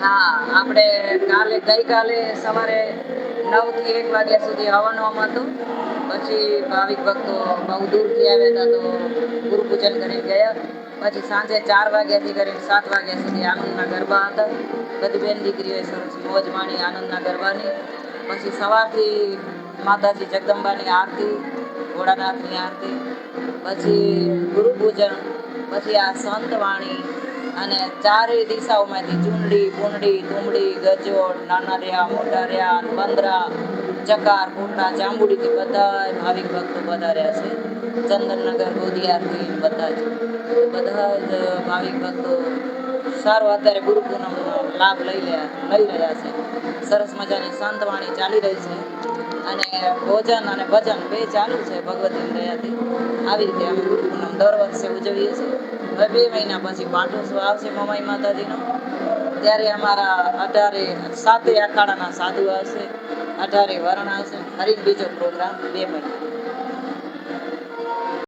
હા, આપણે ગઈકાલે સવારે 9 થી 1 વાગ્યા સુધી હવન હોમ હતું. પછી ભાવિક ભક્તો બહુ દૂરથી આવ્યા હતા તો ગુરુ પૂજન કરીને ગયા. પછી સાંજે 4 વાગ્યાથી કરીને 7 વાગ્યા સુધી આનંદના ગરબા હતા. બધી બેન દીકરીઓએ સરસ મોજ માણી આનંદના ગરબાની. પછી સવારથી માતાજી જગદંબાની આરતી, ભોળાનાથની આરતી, પછી ગુરુ પૂજન, પછી આ સંતવાણી અને ચારેય દિશાઓમાંથી ચૂંડડી, પૂંડડી, તુંબડી, ગજોડ, નાના રહ્યા, મોટા રહ્યા, બંદરા, ચકાર, કોટડા, ચામુડીથી બધા ભાવિક ભક્તો પધાર્યા છે. ચંદનનગર, ગોદિયારથી બધા જ ભાવિક ભક્તો સારો અત્યારે ગુરુ પૂનમનો લાભ લઈ રહ્યા છે. સરસ મજાની સંતવાણી ચાલી રહી છે અને ભોજન અને ભજન બે ચાલુ છે ભગવતીની દયાથી. આવી રીતે અમે ગુરુ પૂનમ દર વર્ષે ઉજવીએ છીએ. હવે 2 મહિના પછી પાટોત્સવ આવશે મમાઈ માતાજીનો. ત્યારે અમારા 7 અખાડાના સાધુ આવશે, 18 વર્ણ આવશે. ફરી બીજો પ્રોગ્રામ 2 મહિના.